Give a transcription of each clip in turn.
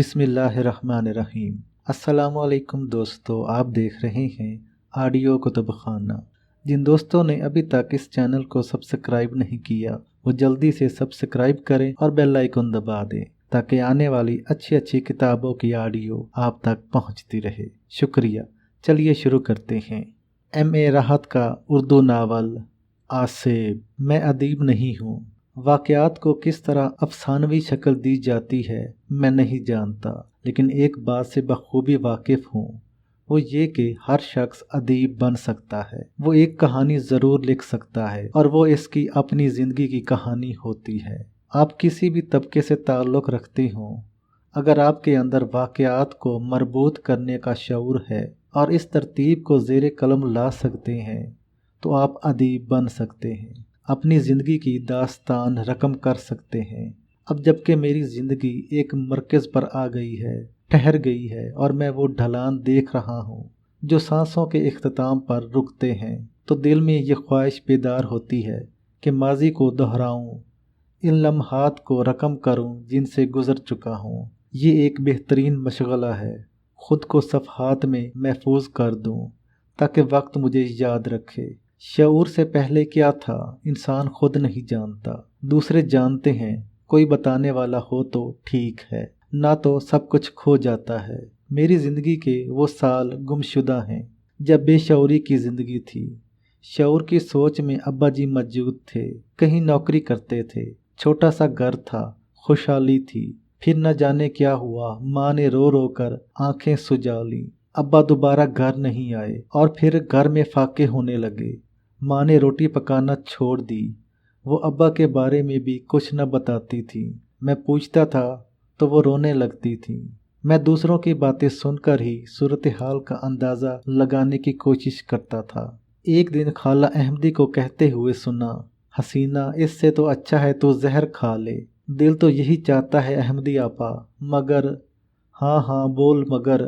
बिस्मिल्लाहिर्रहमानिर्रहीम। अस्सलामुअलैकुम दोस्तों, आप देख रहे हैं ऑडियो कुतुब खाना। जिन दोस्तों ने अभी तक इस चैनल को सब्सक्राइब नहीं किया वो जल्दी से सब्सक्राइब करें और बेल आइकन दबा दें ताकि आने वाली अच्छी अच्छी किताबों की ऑडियो आप तक पहुंचती रहे। शुक्रिया। चलिए शुरू करते हैं। M.A. राहत का उर्दू नावल आसेब। मैं अदीब नहीं हूँ। वाक़यात को किस तरह अफसानवी शक्ल दी जाती है मैं नहीं जानता, लेकिन एक बात से बखूबी वाकिफ़ हूँ, वो ये कि हर शख्स अदीब बन सकता है। वो एक कहानी ज़रूर लिख सकता है और वो इसकी अपनी ज़िंदगी की कहानी होती है। आप किसी भी तबके से ताल्लुक़ रखते हों, अगर आपके अंदर वाक़यात को मरबूत करने का शऊर है और इस तरतीब को ज़ेरे कलम ला सकते हैं तो आप अदीब बन सकते हैं, अपनी ज़िंदगी की दास्तान रकम कर सकते हैं। अब जबकि मेरी ज़िंदगी एक मरकज़ पर आ गई है, ठहर गई है और मैं वो ढलान देख रहा हूँ जो सांसों के इख्तिताम पर रुकते हैं, तो दिल में ये ख्वाहिश बेदार होती है कि माजी को दोहराऊँ, इन लम्हात को रकम करूँ जिनसे गुज़र चुका हूँ। ये एक बेहतरीन मशगला है, ख़ुद को सफ़हात में महफूज कर दूँ ताकि वक्त मुझे याद रखे। शऊर से पहले क्या था इंसान खुद नहीं जानता, दूसरे जानते हैं। कोई बताने वाला हो तो ठीक है, ना तो सब कुछ खो जाता है। मेरी ज़िंदगी के वो साल गुमशुदा हैं जब बेशऊरी की ज़िंदगी थी। शऊर की सोच में अब्बा जी मौजूद थे, कहीं नौकरी करते थे, छोटा सा घर था, खुशहाली थी। फिर न जाने क्या हुआ, माँ ने रो रो कर आंखें सुजा ली। अब्बा दोबारा घर नहीं आए और फिर घर में फाके होने लगे। माँ ने रोटी पकाना छोड़ दी। वो अब्बा के बारे में भी कुछ न बताती थी। मैं पूछता था तो वो रोने लगती थी। मैं दूसरों की बातें सुनकर ही सूरत हाल का अंदाज़ा लगाने की कोशिश करता था। एक दिन खाला अहमदी को कहते हुए सुना, हसीना इससे तो अच्छा है तो जहर खा ले। दिल तो यही चाहता है अहमदी आपा, मगर। हाँ हाँ बोल मगर,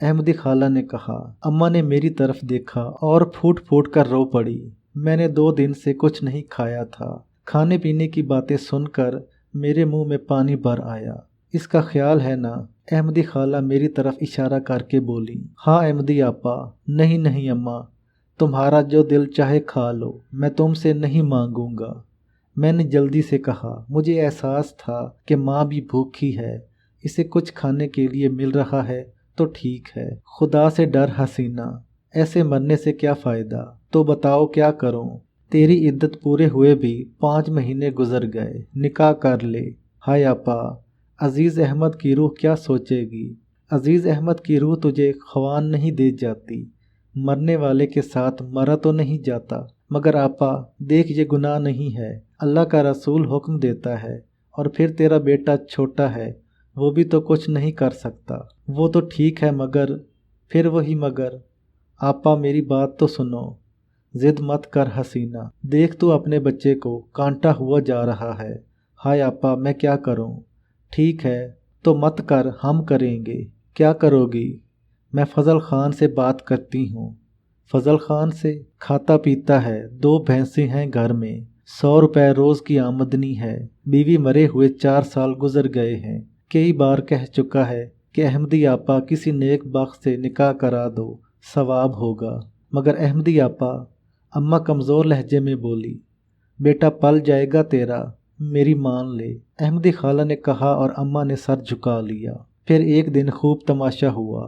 अहमदी खाला ने कहा। अम्मा ने मेरी तरफ देखा और फूट फूट कर रो पड़ी। मैंने 2 दिन से कुछ नहीं खाया था। खाने पीने की बातें सुनकर मेरे मुंह में पानी भर आया। इसका ख्याल है ना? अहमदी खाला मेरी तरफ इशारा करके बोली। हाँ अहमदी आपा। नहीं नहीं अम्मा, तुम्हारा जो दिल चाहे खा लो, मैं तुमसे नहीं मांगूंगा। मैंने जल्दी से कहा। मुझे एहसास था कि माँ भी भूखी है, इसे कुछ खाने के लिए मिल रहा है तो ठीक है। खुदा से डर हसीना, ऐसे मरने से क्या फ़ायदा। तो बताओ क्या करूं? तेरी इद्दत पूरे हुए भी 5 महीने गुजर गए, निकाह कर ले। हाय आपा, अजीज़ अहमद की रूह क्या सोचेगी। अजीज़ अहमद की रूह तुझे ख्वान नहीं दे जाती, मरने वाले के साथ मरा तो नहीं जाता। मगर आपा देख, ये गुनाह नहीं है, अल्लाह का रसूल हुक्म देता है। और फिर तेरा बेटा छोटा है, वो भी तो कुछ नहीं कर सकता। वो तो ठीक है मगर। फिर वही मगर। आपा मेरी बात तो सुनो, जिद मत कर हसीना। देख तू अपने बच्चे को कांटा हुआ जा रहा है। हाय आपा मैं क्या करूं? ठीक है तो मत कर, हम करेंगे। क्या करोगी? मैं फजल खान से बात करती हूँ। फजल खान से? खाता पीता है, 2 भैंसें हैं घर में, 100 रुपए रोज़ की आमदनी है। बीवी मरे हुए 4 साल गुजर गए हैं। कई बार कह चुका है कि अहमदी आपा किसी नेक बख्त से निकाह करा दो, सवाब होगा। मगर अहमदी आपा, अम्मा कमज़ोर लहजे में बोली, बेटा पल जाएगा तेरा, मेरी मान ले। अहमदी खाला ने कहा और अम्मा ने सर झुका लिया। फिर एक दिन खूब तमाशा हुआ।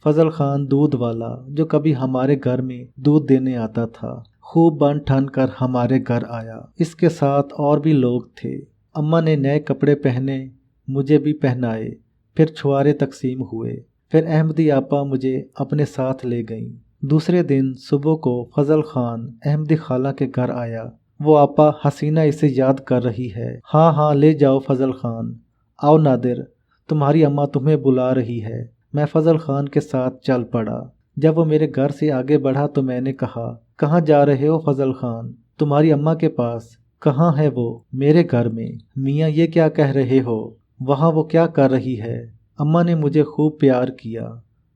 फजल खान दूध वाला, जो कभी हमारे घर में दूध देने आता था, खूब बन ठन कर हमारे घर आया। इसके साथ और भी लोग थे। अम्मा ने नए कपड़े पहने, मुझे भी पहनाए। फिर छुआरे तकसीम हुए। फिर अहमदी आपा मुझे अपने साथ ले गईं। दूसरे दिन सुबह को फजल खान अहमदी खाला के घर आया। वो आपा, हसीना इसे याद कर रही है। हाँ हाँ ले जाओ फजल खान। आओ नादिर, तुम्हारी अम्मा तुम्हें बुला रही है। मैं फजल खान के साथ चल पड़ा। जब वो मेरे घर से आगे बढ़ा तो मैंने कहा, कहाँ जा रहे हो फजल खान? तुम्हारी अम्मा के पास। कहाँ है वो? मेरे घर में। मियाँ ये क्या कह रहे हो? वहाँ वो क्या कर रही है? अम्मा ने मुझे खूब प्यार किया।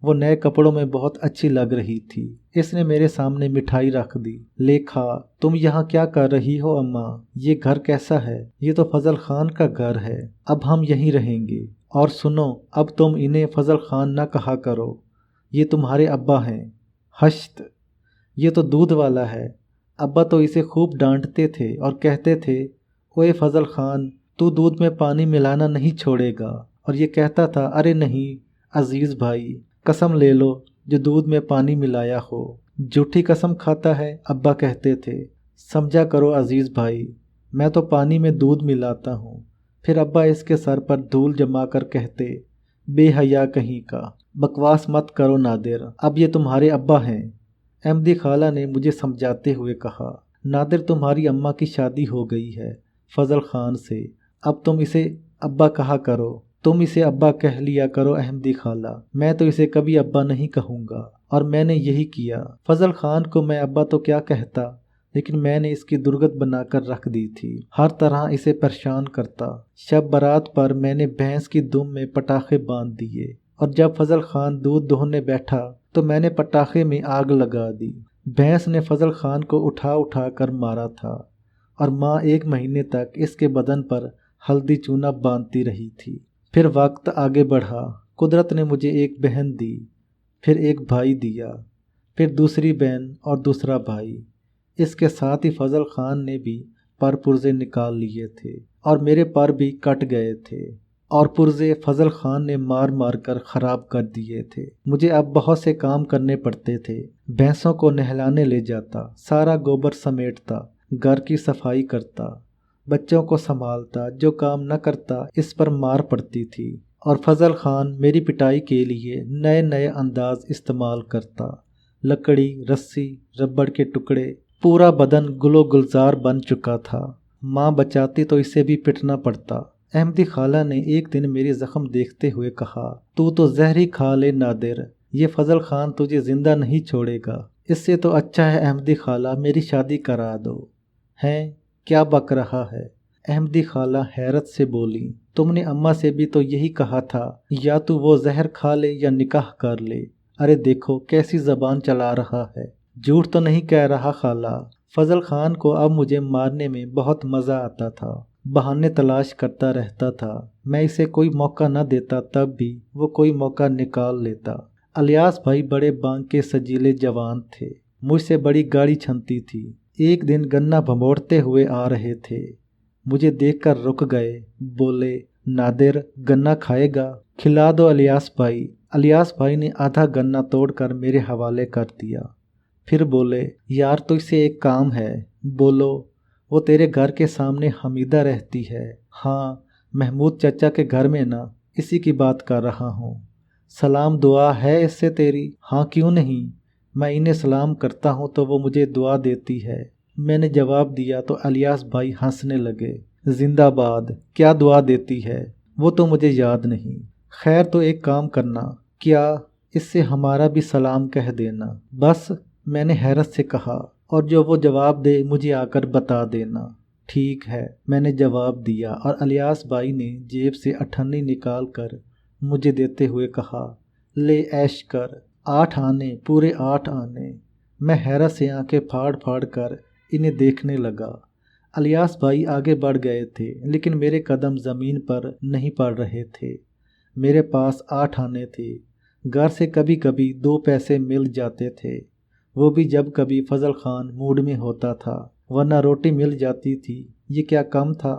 वो नए कपड़ों में बहुत अच्छी लग रही थी। इसने मेरे सामने मिठाई रख दी। ले खा। तुम यहाँ क्या कर रही हो अम्मा? ये घर कैसा है? ये तो फजल खान का घर है, अब हम यहीं रहेंगे। और सुनो, अब तुम इन्हें फजल खान ना कहा करो, ये तुम्हारे अब्बा हैं। हश्त, ये तो दूध वाला है। अब्बा तो इसे खूब डांटते थे और कहते थे, ओए फजल खान, तू दूध में पानी मिलाना नहीं छोड़ेगा। और ये कहता था, अरे नहीं अजीज़ भाई, कसम ले लो जो दूध में पानी मिलाया हो। झूठी कसम खाता है, अब्बा कहते थे। समझा करो अजीज़ भाई, मैं तो पानी में दूध मिलाता हूँ। फिर अब्बा इसके सर पर धूल जमा कर कहते, बेहया कहीं का, बकवास मत करो नादिर, अब ये तुम्हारे अब्बा हैं। अहमदी खाला ने मुझे समझाते हुए कहा, नादिर तुम्हारी अम्मा की शादी हो गई है फजल खान से, अब तुम इसे अब्बा कहा करो। तुम इसे अब्बा कह लिया करो अहमदी खाला, मैं तो इसे कभी अब्बा नहीं कहूँगा। और मैंने यही किया। फजल खान को मैं अब्बा तो क्या कहता, लेकिन मैंने इसकी दुर्गत बनाकर रख दी थी। हर तरह इसे परेशान करता। शब बारात पर मैंने भैंस की दुम में पटाखे बांध दिए, और जब फजल खान दूध दोहने बैठा तो मैंने पटाखे में आग लगा दी। भैंस ने फजल खान को उठा उठा कर मारा था, और माँ 1 महीने तक इसके बदन पर हल्दी चूना बांधती रही थी। फिर वक्त आगे बढ़ा। कुदरत ने मुझे एक बहन दी, फिर एक भाई दिया, फिर दूसरी बहन और दूसरा भाई। इसके साथ ही फजल खान ने भी पर पुर्जे निकाल लिए थे, और मेरे पर भी कट गए थे, और पुर्जे फजल खान ने मार मार कर ख़राब कर दिए थे। मुझे अब बहुत से काम करने पड़ते थे। भैंसों को नहलाने ले जाता, सारा गोबर समेटता, घर की सफाई करता, बच्चों को संभालता। जो काम न करता इस पर मार पड़ती थी। और फजल खान मेरी पिटाई के लिए नए नए अंदाज इस्तेमाल करता। लकड़ी, रस्सी, रबड़ के टुकड़े, पूरा बदन गुलो गुलजार बन चुका था। माँ बचाती तो इसे भी पिटना पड़ता। अहमदी खाला ने एक दिन मेरे जख्म देखते हुए कहा, तू तो जहर ही खा ले नादिर, ये फजल खान तुझे जिंदा नहीं छोड़ेगा। इससे तो अच्छा है अहमदी खाला मेरी शादी करा दो। हैं, क्या बक रहा है? अहमदी खाला हैरत से बोली, तुमने अम्मा से भी तो यही कहा था, या तो वो जहर खा ले या निकाह कर ले। अरे देखो कैसी जबान चला रहा है। झूठ तो नहीं कह रहा खाला। फजल खान को अब मुझे मारने में बहुत मज़ा आता था। बहाने तलाश करता रहता था। मैं इसे कोई मौका न देता तब भी वो कोई मौका निकाल लेता। अलियास भाई बड़े बांके सजीले जवान थे, मुझसे बड़ी गाड़ी छनती थी। एक दिन गन्ना भमोड़ते हुए आ रहे थे, मुझे देखकर रुक गए। बोले, नादिर गन्ना खाएगा? खिला दो अलियास भाई। अलियास भाई ने आधा गन्ना तोड़कर मेरे हवाले कर दिया। फिर बोले, यार तो इसे एक काम है। बोलो। वो तेरे घर के सामने हमीदा रहती है। हाँ, महमूद चचा के घर में ना, इसी की बात कर रहा हूँ। सलाम दुआ है इससे तेरी? हाँ क्यों नहीं, मैं इन्हें सलाम करता हूँ तो वो मुझे दुआ देती है। मैंने जवाब दिया तो अलियास भाई हंसने लगे। जिंदाबाद, क्या दुआ देती है वो तो मुझे याद नहीं। खैर तो एक काम करना, क्या इससे हमारा भी सलाम कह देना। बस, मैंने हैरत से कहा, और जो वो जवाब दे मुझे आकर बता देना। ठीक है, मैंने जवाब दिया, और अलियास भाई ने जेब से अठन्नी निकाल कर मुझे देते हुए कहा, ले ऐश कर, 8 आने, पूरे 8 आने। मैं हैरत से आंखें फाड़ फाड़ कर इन्हें देखने लगा। अलियास भाई आगे बढ़ गए थे, लेकिन मेरे कदम ज़मीन पर नहीं पड़ रहे थे। मेरे पास 8 आने थे। घर से कभी कभी 2 पैसे मिल जाते थे, वो भी जब कभी फजल खान मूड में होता था, वरना रोटी मिल जाती थी। ये क्या कम था?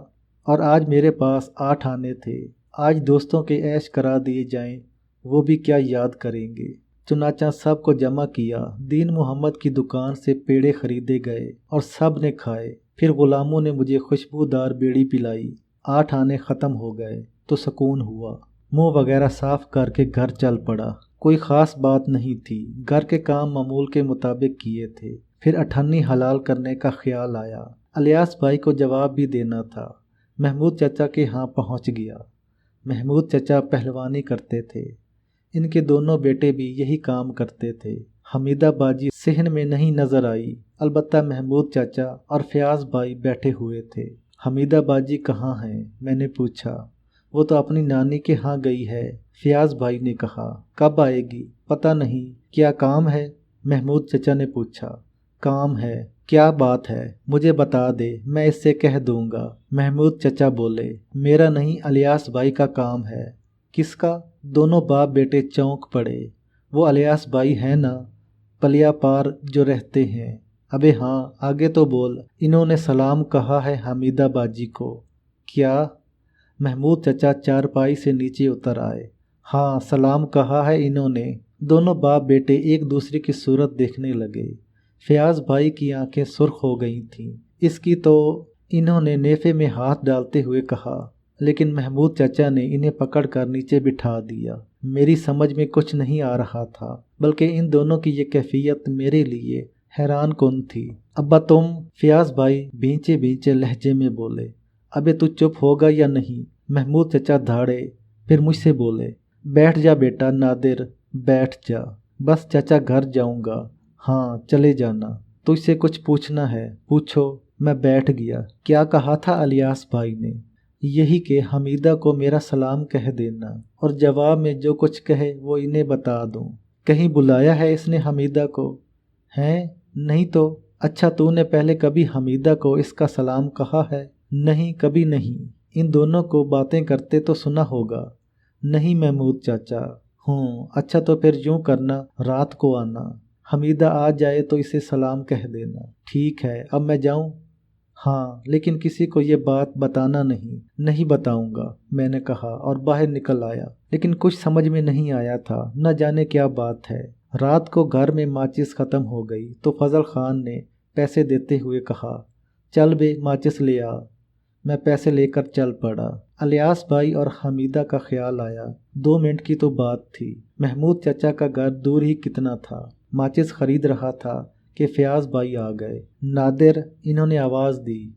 और आज मेरे पास 8 आने थे। आज दोस्तों के ऐश करा दिए जाएं, वो भी क्या याद करेंगे। चुनाचा सब को जमा किया। दीन मोहम्मद की दुकान से पेड़े खरीदे गए और सब ने खाए। फिर गुलामों ने मुझे खुशबूदार बीड़ी पिलाई। 8 आने ख़त्म हो गए तो सुकून हुआ। मुंह वगैरह साफ करके घर चल पड़ा। कोई ख़ास बात नहीं थी, घर के काम मामूल के मुताबिक किए थे। फिर अठन्नी हलाल करने का ख्याल आया। अलियास भाई को जवाब भी देना था। महमूद चचा के यहाँ पहुँच गया। महमूद चचा पहलवानी करते थे। इनके दोनों बेटे भी यही काम करते थे। हमीदा बाजी सहन में नहीं नजर आई, अलबत्ता महमूद चाचा और फयाज भाई बैठे हुए थे। हमीदा बाजी कहाँ हैं? मैंने पूछा। वो तो अपनी नानी के यहाँ गई है, फयाज भाई ने कहा। कब आएगी? पता नहीं। क्या काम है? महमूद चचा ने पूछा। काम है? क्या बात है? मुझे बता दे, मैं इससे कह दूंगा। महमूद चचा बोले, मेरा नहीं, अलियास भाई का काम है। किस का? दोनों बाप बेटे चौंक पड़े। वो अलियास भाई है ना, पलिया पार जो रहते हैं? अबे हाँ, आगे तो बोल। इन्होंने सलाम कहा है हमीदा बाजी को। क्या? महमूद चचा चारपाई से नीचे उतर आए। हाँ, सलाम कहा है इन्होंने। दोनों बाप बेटे एक दूसरे की सूरत देखने लगे। फयाज भाई की आंखें सुर्ख हो गई थीं। इसकी तो, इन्होंने नेफे में हाथ डालते हुए कहा, लेकिन महमूद चाचा ने इन्हें पकड़कर नीचे बिठा दिया। मेरी समझ में कुछ नहीं आ रहा था, बल्कि इन दोनों की ये कैफियत मेरे लिए हैरान कुन थी। अब्बा तुम, फयाज भाई भींचे भींचे लहजे में बोले। अबे तू चुप होगा या नहीं? महमूद चचा धाड़े, फिर मुझसे बोले, बैठ जा बेटा नादिर, बैठ जा। बस चाचा घर जाऊंगा। हाँ चले जाना। तुझसे कुछ पूछना है, पूछो। मैं बैठ गया। क्या कहा था अलियास भाई ने? यही कि हमीदा को मेरा सलाम कह देना और जवाब में जो कुछ कहे वो इन्हें बता दूं। कहीं बुलाया है इसने हमीदा को? हैं? नहीं तो। अच्छा, तूने पहले कभी हमीदा को इसका सलाम कहा है? नहीं, कभी नहीं। इन दोनों को बातें करते तो सुना होगा। नहीं महमूद चाचा। अच्छा तो फिर यूं करना, रात को आना। हमीदा आ जाए तो इसे सलाम कह देना। ठीक है, अब मैं जाऊं? हाँ, लेकिन किसी को ये बात बताना नहीं। नहीं बताऊंगा, मैंने कहा और बाहर निकल आया। लेकिन कुछ समझ में नहीं आया था, न जाने क्या बात है। रात को घर में माचिस ख़त्म हो गई तो फजल खान ने पैसे देते हुए कहा, चल बे माचिस ले आ। मैं पैसे लेकर चल पड़ा। अलियास भाई और हमीदा का ख्याल आया। 2 मिनट की तो बात थी। महमूद चाचा का घर दूर ही कितना था। माचिस खरीद रहा था कि फयाज भाई आ गए। नादिर, इन्होंने आवाज़ दी।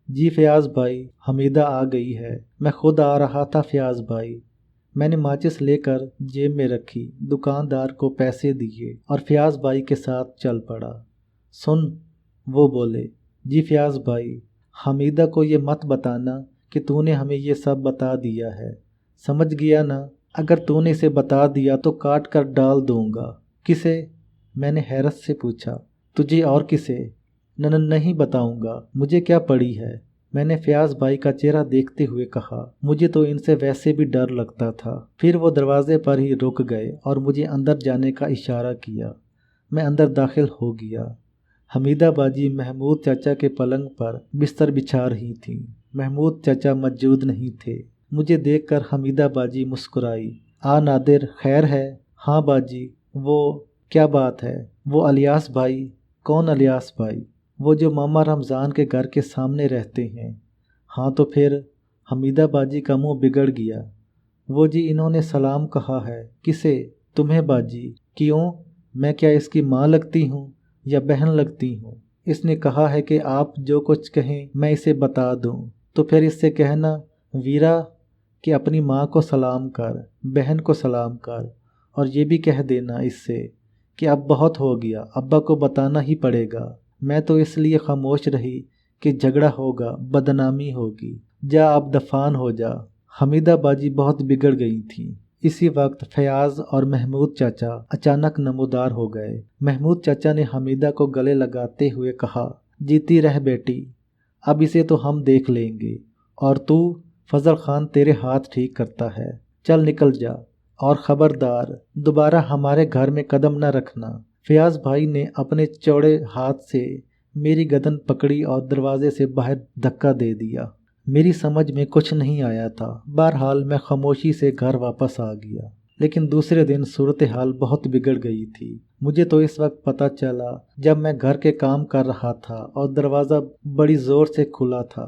जी फयाज भाई, हमीदा आ गई है। मैं खुद आ रहा था फयाज भाई। मैंने माचिस लेकर जेब में रखी, दुकानदार को पैसे दिए और फयाज भाई के साथ चल पड़ा। सुन, वो बोले। जी फयाज भाई, हमीदा को ये मत बताना कि तूने हमें ये सब बता दिया है, समझ गया ना? अगर तूने इसे बता दिया तो काट कर डाल दूंगा। किसे? मैंने हैरत से पूछा। तुझे और किसे? नहीं बताऊंगा, मुझे क्या पड़ी है? मैंने फयाज भाई का चेहरा देखते हुए कहा। मुझे तो इनसे वैसे भी डर लगता था। फिर वो दरवाजे पर ही रुक गए और मुझे अंदर जाने का इशारा किया। मैं अंदर दाखिल हो गया। हमीदा बाजी महमूद चाचा के पलंग पर बिस्तर बिछा रही थी। महमूद चाचा मौजूद नहीं थे। मुझे देखकर हमीदा बाजी मुस्कुराई। आ नादिर, खैर है? हाँ बाजी। वो क्या बात है? वो अलियास भाई। कौन अलियास भाई? वो जो मामा रमज़ान के घर के सामने रहते हैं। हाँ तो फिर? हमीदा बाजी का मुंह बिगड़ गया। वो जी, इन्होंने सलाम कहा है। किसे? तुम्हें बाजी। क्यों? मैं क्या इसकी माँ लगती हूँ या बहन लगती हूँ? इसने कहा है कि आप जो कुछ कहें मैं इसे बता दूँ। तो फिर इससे कहना वीरा कि अपनी माँ को सलाम कर, बहन को सलाम कर, और ये भी कह देना इससे कि अब बहुत हो गया, अब्बा को बताना ही पड़ेगा। मैं तो इसलिए खामोश रही कि झगड़ा होगा, बदनामी होगी। जा अब दफान हो जा। हमीदा बाजी बहुत बिगड़ गई थी। इसी वक्त फयाज और महमूद चाचा अचानक नमूदार हो गए। महमूद चाचा ने हमीदा को गले लगाते हुए कहा, जीती रह बेटी, अब इसे तो हम देख लेंगे। और तू, फजल खान तेरे हाथ ठीक करता है, चल निकल जा। और ख़बरदार, दोबारा हमारे घर में कदम न रखना। फयाज भाई ने अपने चौड़े हाथ से मेरी गर्दन पकड़ी और दरवाजे से बाहर धक्का दे दिया। मेरी समझ में कुछ नहीं आया था। बहरहाल मैं खामोशी से घर वापस आ गया। लेकिन दूसरे दिन सूरत हाल बहुत बिगड़ गई थी। मुझे तो इस वक्त पता चला जब मैं घर के काम कर रहा था और दरवाज़ा बड़ी ज़ोर से खुला था।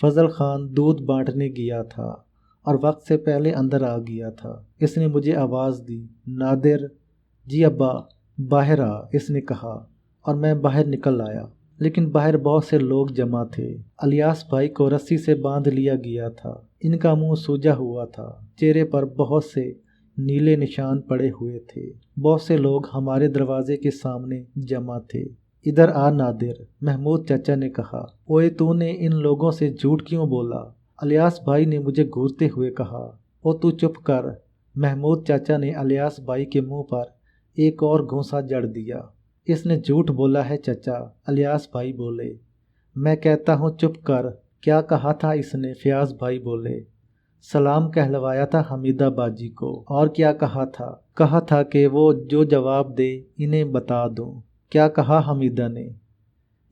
फजल खान दूध बांटने गया था और वक्त से पहले अंदर आ गया था। इसने मुझे आवाज़ दी, नादिर। जी अब्बा, बाहर आ, इसने कहा, और मैं बाहर निकल आया। लेकिन बाहर बहुत से लोग जमा थे। अलियास भाई को रस्सी से बांध लिया गया था। इनका मुंह सूजा हुआ था। चेहरे पर बहुत से नीले निशान पड़े हुए थे। बहुत से लोग हमारे दरवाजे के सामने जमा थे। इधर आ नादिर, महमूद चाचा ने कहा। ओए, तूने इन लोगों से झूठ क्यों बोला? अलियास भाई ने मुझे घूरते हुए कहा। ओ तू चुप कर। महमूद चाचा ने अलियास भाई के मुंह पर एक और घूंसा जड़ दिया। इसने झूठ बोला है चचा, अलियास भाई बोले। मैं कहता हूँ चुप कर। क्या कहा था इसने? फयाज भाई बोले। सलाम कहलवाया था हमीदा बाजी को। और क्या कहा था? कहा था कि वो जो जवाब दे इन्हें बता दूं। क्या कहा हमीदा ने?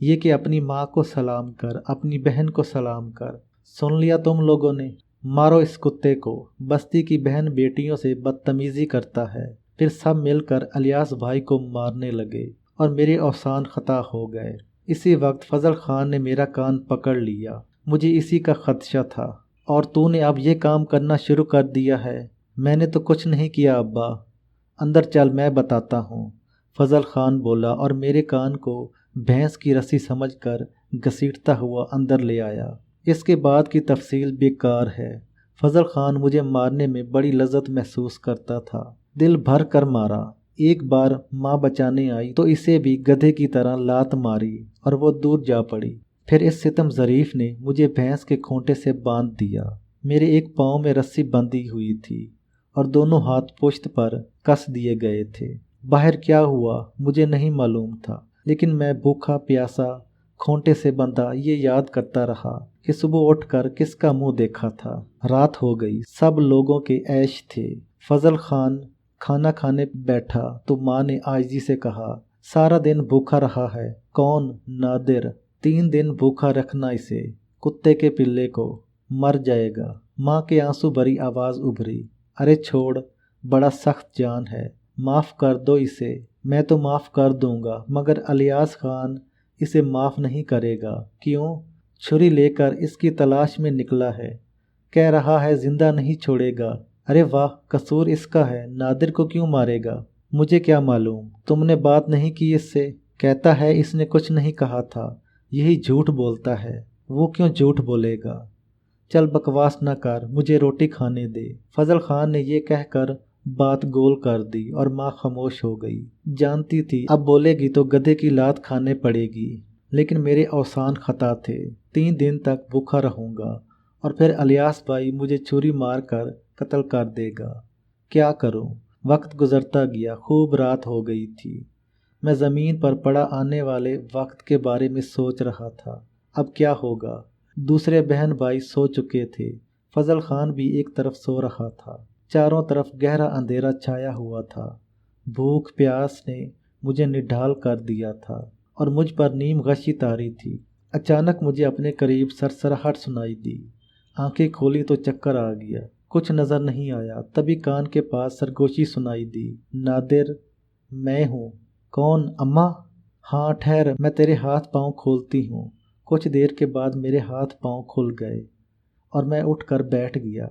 ये कि अपनी माँ को सलाम कर, अपनी बहन को सलाम कर। सुन लिया तुम लोगों ने? मारो इस कुत्ते को, बस्ती की बहन बेटियों से बदतमीजी करता है। फिर सब मिलकर इलियास भाई को मारने लगे और मेरे औसान खता हो गए। इसी वक्त फजल खान ने मेरा कान पकड़ लिया। मुझे इसी का खदशा था। और तूने अब ये काम करना शुरू कर दिया है? मैंने तो कुछ नहीं किया अब्बा। अंदर चल, मैं बताता हूँ, फजल खान बोला और मेरे कान को भैंस की रस्सी समझकर घसीटता हुआ अंदर ले आया। इसके बाद की तफसील बेकार है। फजल खान मुझे मारने में बड़ी लज्जत महसूस करता था। दिल भर कर मारा। एक बार माँ बचाने आई तो इसे भी गधे की तरह लात मारी और वो दूर जा पड़ी। फिर इस सितम ज़रीफ ने मुझे भैंस के खूंटे से बांध दिया। मेरे एक पाँव में रस्सी बंधी हुई थी और दोनों हाथ पुश्त पर कस दिए गए थे। बाहर क्या हुआ मुझे नहीं मालूम था, लेकिन मैं भूखा प्यासा खूंटे से बंधा ये याद करता रहा कि सुबह उठकर किसका मुंह देखा था। रात हो गई, सब लोगों के ऐश थे। फजल खान खाना खाने बैठा तो माँ ने आजिज़ी से कहा, सारा दिन भूखा रहा है। कौन? नादिर। 3 दिन भूखा रखना इसे, कुत्ते के पिल्ले को, मर जाएगा। माँ के आंसू भरी आवाज़ उभरी, अरे छोड़, बड़ा सख्त जान है, माफ़ कर दो इसे। मैं तो माफ़ कर दूंगा, मगर इलियास खान इसे माफ़ नहीं करेगा। क्यों? छुरी लेकर इसकी तलाश में निकला है। कह रहा है जिंदा नहीं छोड़ेगा। अरे वाह, कसूर इसका है, नादिर को क्यों मारेगा? मुझे क्या मालूम, तुमने बात नहीं की इससे? कहता है इसने कुछ नहीं कहा था, यही झूठ बोलता है। वो क्यों झूठ बोलेगा? चल बकवास न कर, मुझे रोटी खाने दे। फजल खान ने ये कहकर बात गोल कर दी और माँ खामोश हो गई। जानती थी अब बोलेगी तो गधे की लात खाने पड़ेगी, लेकिन मेरे औसान खता थे। 3 दिन तक भूखा रहूँगा और फिर इलियास भाई मुझे छुरी मार कर कत्ल कर देगा। क्या करूँ? वक्त गुजरता गया, खूब रात हो गई थी। मैं ज़मीन पर पड़ा आने वाले वक्त के बारे में सोच रहा था। अब क्या होगा? दूसरे बहन भाई सो चुके थे। फजल खान भी एक तरफ सो रहा था। चारों तरफ गहरा अंधेरा छाया हुआ था। भूख प्यास ने मुझे निढाल कर दिया था और मुझ पर नीम गशी तारी थी। अचानक मुझे अपने करीब सरसराहट सुनाई दी। आंखें खोली तो चक्कर आ गया। कुछ नज़र नहीं आया। तभी कान के पास सरगोशी सुनाई दी, नादिर, मैं हूँ। कौन? अम्मा? हाँ ठहर, मैं तेरे हाथ पांव खोलती हूँ। कुछ देर के बाद मेरे हाथ पांव खुल गए और मैं उठकर बैठ गया।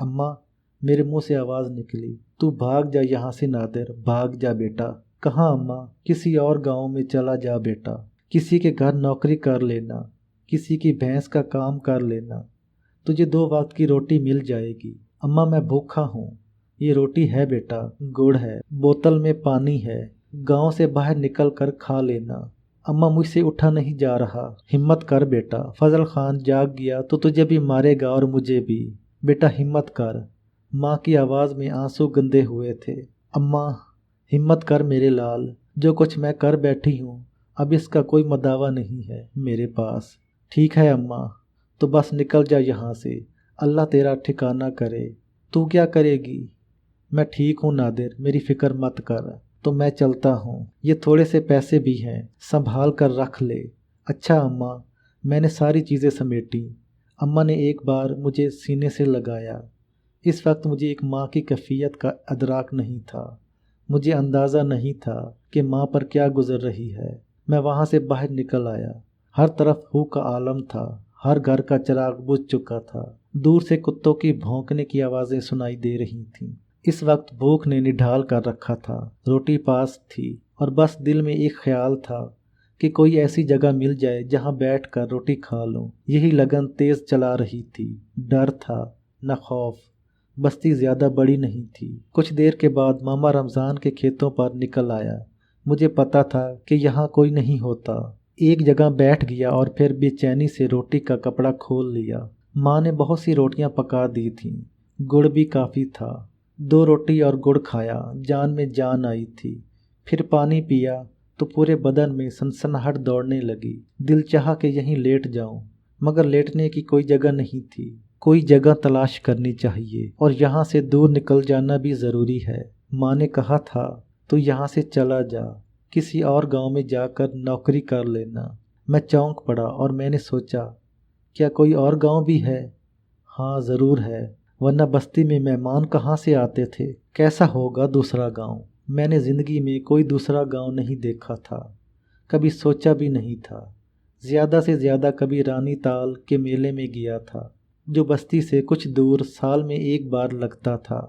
अम्मा, मेरे मुंह से आवाज़ निकली, तू भाग जा यहाँ से नादिर, भाग जा बेटा। कहाँ अम्मा? किसी और गांव में चला जा बेटा, किसी के घर नौकरी कर लेना, किसी की भैंस का काम कर लेना, तुझे 2 वक्त की रोटी मिल जाएगी। अम्मा मैं भूखा हूँ। ये रोटी है बेटा, गुड़ है, बोतल में पानी है, गांव से बाहर निकल कर खा लेना। अम्मा मुझसे उठा नहीं जा रहा, हिम्मत कर बेटा, फजल खान जाग गया तो तुझे भी मारेगा और मुझे भी। बेटा हिम्मत कर। माँ की आवाज़ में आंसू गंदे हुए थे। अम्मा हिम्मत कर मेरे लाल, जो कुछ मैं कर बैठी हूँ अब इसका कोई मदावा नहीं है मेरे पास। ठीक है अम्मा, तो बस निकल जा यहाँ से, अल्लाह तेरा ठिकाना करे। तू क्या करेगी? मैं ठीक हूँ नादिर, मेरी फिक्र मत कर। तो मैं चलता हूँ, ये थोड़े से पैसे भी हैं, संभाल कर रख ले। अच्छा अम्मा। मैंने सारी चीज़ें समेटी। अम्मा ने एक बार मुझे सीने से लगाया। इस वक्त मुझे एक माँ की कैफियत का अदराक नहीं था। मुझे अंदाज़ा नहीं था कि माँ पर क्या गुजर रही है। मैं वहाँ से बाहर निकल आया। हर तरफ हू का आलम था। हर घर का चिराग बुझ चुका था। दूर से कुत्तों की भौंकने की आवाज़ें सुनाई दे रही थीं। इस वक्त भूख ने निढाल कर रखा था। रोटी पास थी और बस दिल में एक ख्याल था कि कोई ऐसी जगह मिल जाए जहां बैठकर रोटी खा लूं। यही लगन तेज चला रही थी। डर था न खौफ। बस्ती ज़्यादा बड़ी नहीं थी। कुछ देर के बाद मामा रमज़ान के खेतों पर निकल आया। मुझे पता था कि यहाँ कोई नहीं होता। एक जगह बैठ गया और फिर बेचैनी से रोटी का कपड़ा खोल लिया। माँ ने बहुत सी रोटियां पका दी थीं। गुड़ भी काफ़ी था। 2 रोटी और गुड़ खाया, जान में जान आई थी। फिर पानी पिया तो पूरे बदन में सनसनाहट दौड़ने लगी। दिल चाहा कि यहीं लेट जाऊं, मगर लेटने की कोई जगह नहीं थी। کوئی جگہ تلاش کرنی چاہیے اور یہاں سے دور نکل جانا بھی ضروری ہے۔ ماں نے کہا تھا تو یہاں سے چلا جا، کسی اور گاؤں میں جا کر نوکری کر لینا۔ میں چونک پڑا اور میں نے سوچا، کیا کوئی اور گاؤں بھی ہے؟ ہاں ضرور ہے، ورنہ بستی میں مہمان کہاں سے آتے تھے؟ کیسا ہوگا دوسرا گاؤں؟ میں نے زندگی میں کوئی دوسرا گاؤں نہیں دیکھا تھا، کبھی سوچا بھی نہیں تھا۔ زیادہ سے زیادہ کبھی رانی تال کے میلے میں گیا تھا، جو بستی سے کچھ دور سال میں ایک بار لگتا تھا۔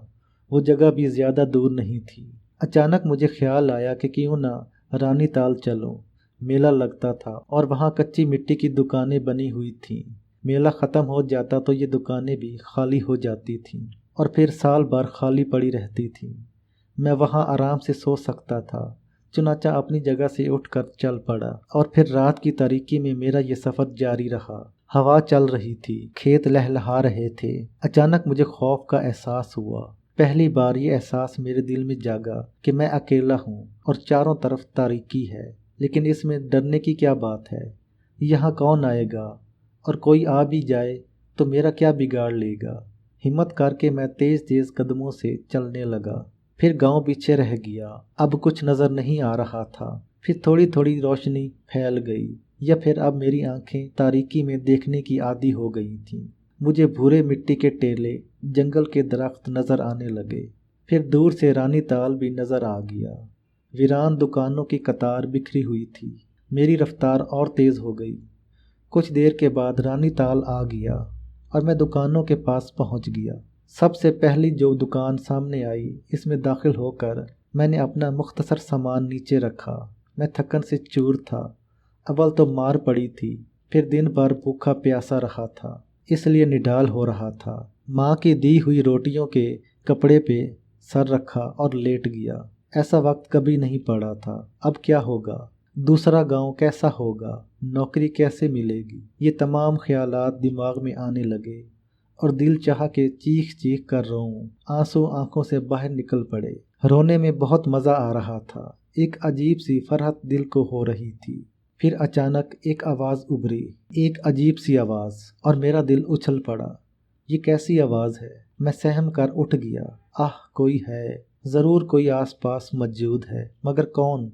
وہ جگہ بھی زیادہ دور نہیں تھی۔ اچانک مجھے خیال آیا کہ کیوں نہ رانی تال چلوں۔ میلہ لگتا تھا اور وہاں کچی مٹی کی دکانیں بنی ہوئی تھیں۔ میلہ ختم ہو جاتا تو یہ دکانیں بھی خالی ہو جاتی تھیں اور پھر سال بھر خالی پڑی رہتی تھیں۔ میں وہاں آرام سے سو سکتا تھا۔ چنانچہ اپنی جگہ سے اٹھ کر چل پڑا اور پھر رات کی تاریکی میں میرا یہ سفر جاری رہا۔ ہوا چل رہی تھی، کھیت لہلہا رہے تھے۔ اچانک مجھے خوف کا احساس ہوا۔ پہلی بار یہ احساس میرے دل میں جاگا کہ میں اکیلا ہوں اور چاروں طرف تاریکی ہے، لیکن اس میں ڈرنے کی کیا بات ہے؟ یہاں کون آئے گا؟ اور کوئی آ بھی جائے تو میرا کیا بگاڑ لے گا؟ ہمت کر کے میں تیز تیز قدموں سے چلنے لگا۔ پھر گاؤں پیچھے رہ گیا، اب کچھ نظر نہیں آ رہا تھا۔ پھر تھوڑی تھوڑی روشنی پھیل گئی، یا پھر اب میری آنکھیں تاریکی میں دیکھنے کی عادی ہو گئی تھیں۔ مجھے بھورے مٹی کے ٹیلے، جنگل کے درخت نظر آنے لگے۔ پھر دور سے رانی تال بھی نظر آ گیا۔ ویران دکانوں کی قطار بکھری ہوئی تھی۔ میری رفتار اور تیز ہو گئی۔ کچھ دیر کے بعد رانی تال آ گیا اور میں دکانوں کے پاس پہنچ گیا۔ سب سے پہلی جو دکان سامنے آئی، اس میں داخل ہو کر میں نے اپنا مختصر سامان نیچے رکھا۔ میں تھکن سے چور تھا۔ اول تو مار پڑی تھی، پھر دن بھر بھوکا پیاسا رہا تھا، اس لیے نڈال ہو رہا تھا۔ ماں کی دی ہوئی روٹیوں کے کپڑے پہ سر رکھا اور لیٹ گیا۔ ایسا وقت کبھی نہیں پڑا تھا۔ اب کیا ہوگا؟ دوسرا گاؤں کیسا ہوگا؟ نوکری کیسے ملے گی؟ یہ تمام خیالات دماغ میں آنے لگے اور دل چاہا کہ چیخ چیخ کر روؤں۔ آنسو آنکھوں سے باہر نکل پڑے۔ رونے میں بہت مزہ آ رہا تھا۔ ایک عجیب سی فرحت دل کو ہو رہی تھی۔ پھر اچانک ایک آواز ابھری، ایک عجیب سی آواز، اور میرا دل اچھل پڑا۔ یہ کیسی آواز ہے؟ میں سہم کر اٹھ گیا۔ کوئی ہے، ضرور کوئی آس پاس موجود ہے، مگر کون؟